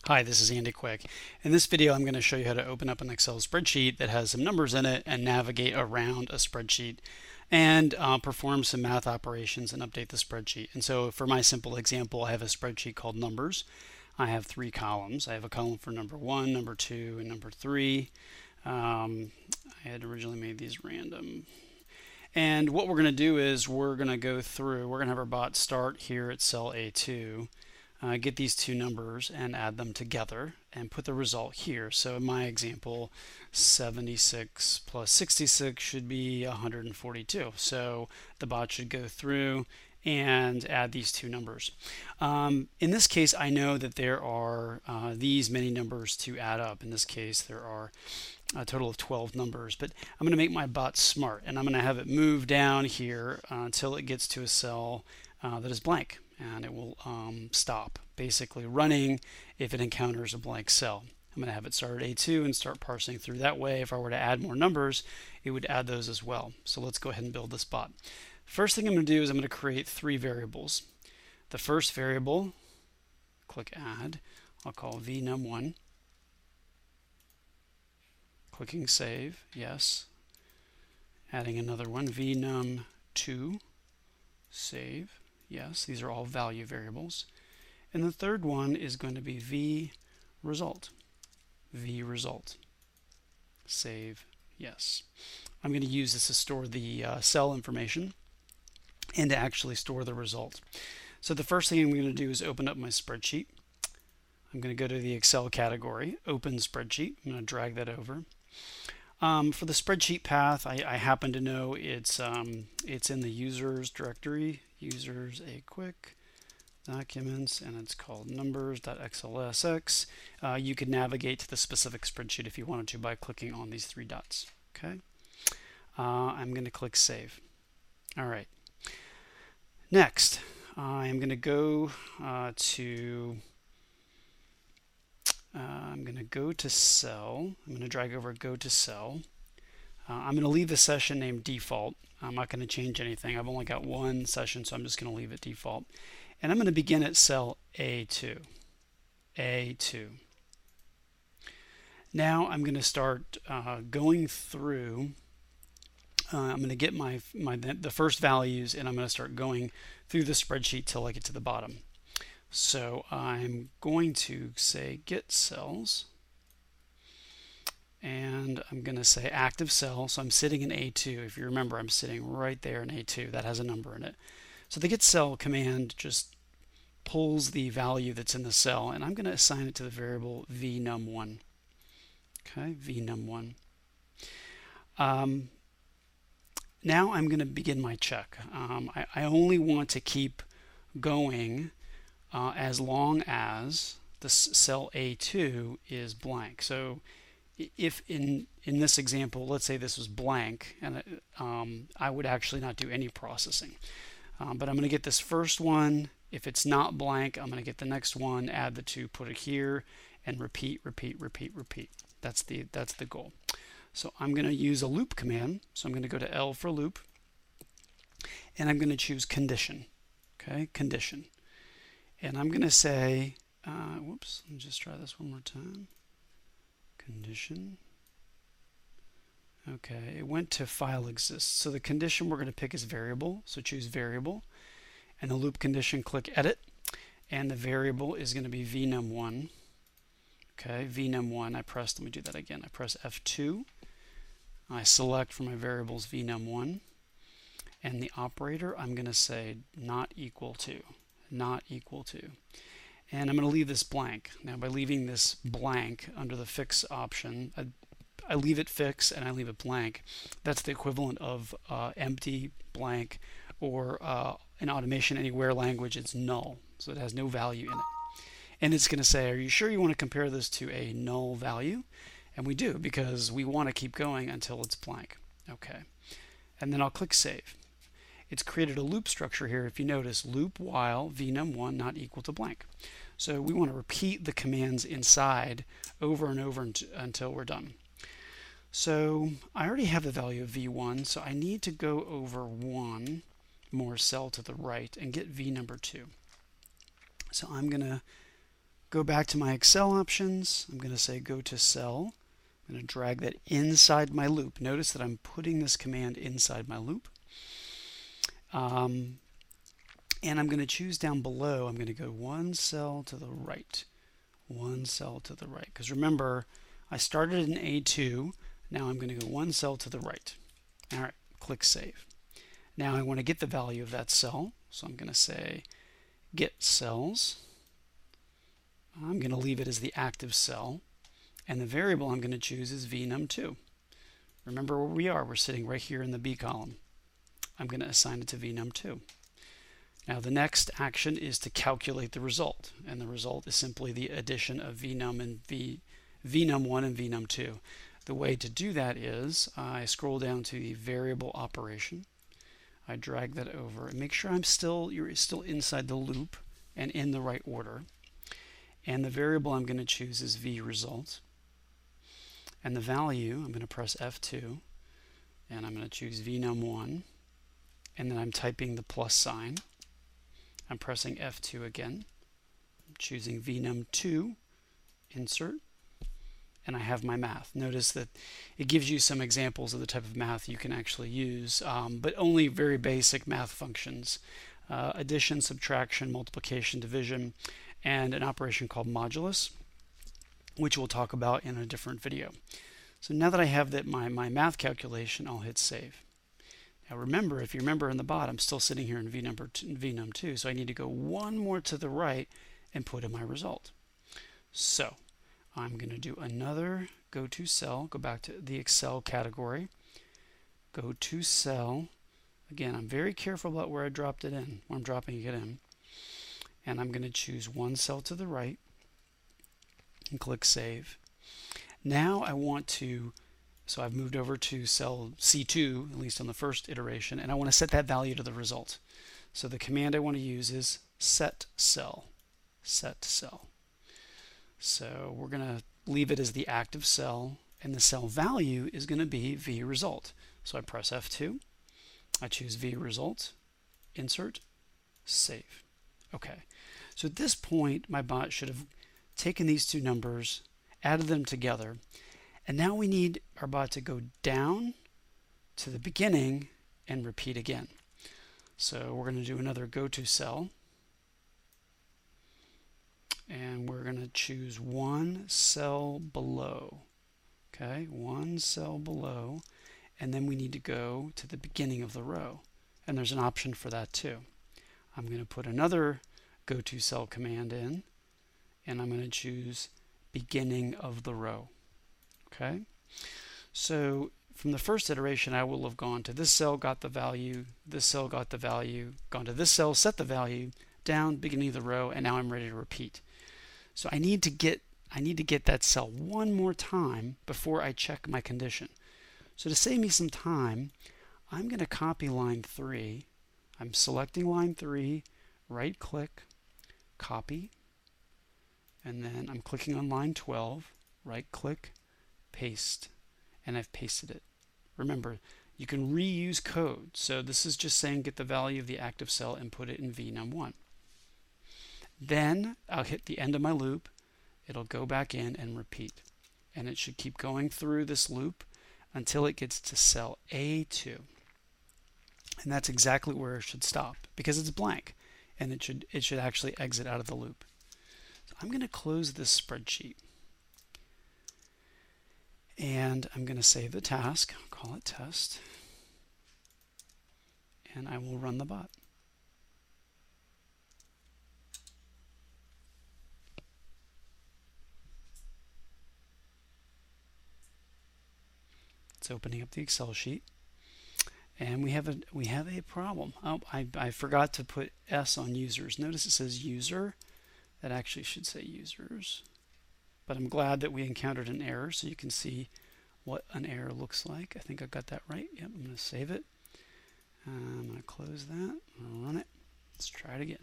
Hi, this is Andy Quick. In this video, I'm going to show you how to open up an Excel spreadsheet that has some numbers in it and navigate around a spreadsheet and perform some math operations and update the spreadsheet. And so for my simple example, I have a spreadsheet called numbers. I have 3 columns. I have a column for number 1, number 2, and number 3. I had originally made these random. And what we're going to do is we're going to go through, we're going to have our bot start here at cell A2. Get these two numbers and add them together and put the result here. So in my example, 76 plus 66 should be 142. So the bot should go through and add these two numbers. In this case, I know that there are these many numbers to add up. In this case, there are a total of 12 numbers, but I'm going to make my bot smart, and I'm going to have it move down here until it gets to a cell that is blank, and it will stop basically running if it encounters a blank cell. I'm going to have it start at A2 and start parsing through that way. If I were to add more numbers, it would add those as well. So let's go ahead and build this bot. First thing I'm going to do is I'm going to create 3 variables. The first variable, click add, I'll call vnum1. Clicking save, yes. Adding another one, vnum2, save, yes. These are all value variables. And the third one is going to be vresult, save, yes. I'm going to use this to store the cell information and to actually store the result. So the first thing I'm going to do is open up my spreadsheet. I'm going to go to the Excel category, open spreadsheet. I'm going to drag that over. For the spreadsheet path, I happen to know it's in the users directory, users a quick documents, and it's called numbers.xlsx. You could navigate to the specific spreadsheet if you wanted to by clicking on these 3 dots. Okay, I'm going to click save. All right. Next, I'm going to go to cell. I'm going to drag over go to cell. I'm going to leave the session name default. I'm not going to change anything. I've only got one session, so I'm just going to leave it default. And I'm going to begin at cell A2. A2. Now I'm going to start going through. I'm going to get the first values, and I'm going to start going through the spreadsheet till I get to the bottom. So I'm going to say get cells, and I'm going to say active cell. So I'm sitting in A2. If you remember, I'm sitting right there in A2. That has a number in it. So the get cell command just pulls the value that's in the cell, and I'm going to assign it to the variable vnum1. Okay, vnum1. Now I'm going to begin my check. I only want to keep going as long as the cell A2 is blank. So if in this example, let's say this was blank, and I would actually not do any processing. But I'm going to get this first one. If it's not blank, I'm going to get the next one, add the 2, put it here, and repeat, repeat, repeat, repeat. That's the goal. So I'm going to use a loop command. So I'm going to go to L for loop, and I'm going to choose condition. Okay, condition. And I'm going to say, whoops, let me just try this one more time. Condition. Okay, it went to file exists. So the condition we're going to pick is variable. So choose variable. And the loop condition, click edit. And the variable is going to be vnum1. Okay, vnum1. Let me do that again. I press F2. I select for my variables vnum1. And the operator, I'm going to say not equal to. Not equal to. And I'm going to leave this blank. Now by leaving this blank under the fix option, I leave it fix and I leave it blank. That's the equivalent of empty, blank, or in Automation Anywhere language, it's null. So it has no value in it. And it's going to say, are you sure you want to compare this to a null value? And we do, because we want to keep going until it's blank. Okay. And then I'll click save. It's created a loop structure here. If you notice, loop while vnum1 not equal to blank. So we want to repeat the commands inside over and over until we're done. So I already have the value of v1, so I need to go over one more cell to the right and get v number 2. So I'm going to go back to my Excel options. I'm going to say go to cell. I'm going to drag that inside my loop. Notice that I'm putting this command inside my loop. And I'm going to choose down below, I'm going to go one cell to the right. One cell to the right. Because remember, I started in A2. Now I'm going to go one cell to the right. All right, click Save. Now I want to get the value of that cell. So I'm going to say get cells. I'm going to leave it as the active cell. And the variable I'm going to choose is vnum2. Remember where we are. We're sitting right here in the B column. I'm going to assign it to vnum2. Now the next action is to calculate the result. And the result is simply the addition of vnum and vnum1 and vnum2. The way to do that is I scroll down to the variable operation. I drag that over and make sure you're still inside the loop and in the right order. And the variable I'm going to choose is vResult. And the value, I'm going to press F2 and I'm going to choose vnum1, and then I'm typing the plus sign. I'm pressing F2 again. I'm choosing vnum2, insert, and I have my math. Notice that it gives you some examples of the type of math you can actually use, but only very basic math functions. Addition, subtraction, multiplication, division, and an operation called modulus, which we'll talk about in a different video. So now that I have my math calculation, I'll hit Save. Now remember, if you remember in the bottom, I'm still sitting here in vnum2, so I need to go one more to the right and put in my result. So I'm going to do another go to cell, go back to the Excel category, go to cell. Again, I'm very careful about where I dropped it in, where I'm dropping it in. And I'm going to choose one cell to the right and click Save. Now I want to, so I've moved over to cell C2, at least on the first iteration, and I want to set that value to the result. So the command I want to use is set cell. Set cell. So we're going to leave it as the active cell, and the cell value is going to be vResult. So I press F2, I choose vResult, insert, save. Okay, so at this point my bot should have taken these two numbers, added them together, and now we need our bot to go down to the beginning and repeat again. So we're going to do another go to cell, and we're going to choose one cell below. Okay, one cell below, and then we need to go to the beginning of the row, and there's an option for that too. I'm going to put another go to cell command in, and I'm going to choose beginning of the row. Okay, so from the first iteration I will have gone to this cell, got the value, this cell got the value, gone to this cell, set the value, down, beginning of the row, and now I'm ready to repeat. So I need to get that cell one more time before I check my condition. So to save me some time, I'm going to copy line 3. I'm selecting line 3, right click, copy, and then I'm clicking on line 12, right click, paste, and I've pasted it. Remember, you can reuse code. So this is just saying get the value of the active cell and put it in vnum1. Then I'll hit the end of my loop. It'll go back in and repeat. And it should keep going through this loop until it gets to cell A2. And that's exactly where it should stop because it's blank, and it should actually exit out of the loop. So I'm going to close this spreadsheet. And I'm going to save the task, I'll call it test, and I will run the bot. It's opening up the Excel sheet, and we have a problem. Oh, I forgot to put S on users. Notice it says user. That actually should say users. But I'm glad that we encountered an error, so you can see what an error looks like. I think I got that right. Yep, I'm going to save it. I'm going to close that. I'm going to run it. Let's try it again.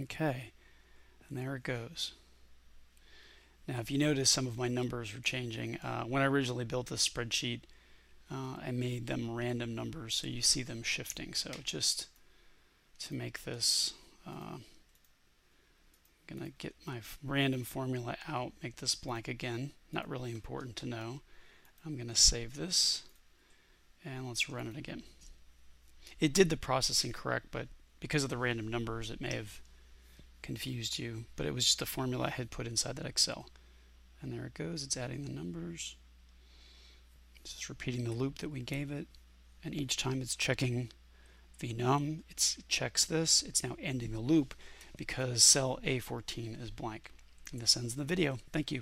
Okay, and there it goes. Now, if you notice, some of my numbers are changing. When I originally built this spreadsheet, I made them random numbers so you see them shifting. So just to make this, I'm going to get my random formula out, make this blank again. Not really important to know. I'm going to save this and let's run it again. It did the processing correct, but because of the random numbers it may have confused you, but it was just a formula I had put inside that Excel. And there it goes, it's adding the numbers. It's just repeating the loop that we gave it, and each time it's checking vnum, it checks this, it's now ending the loop because cell A14 is blank. And this ends the video. Thank you.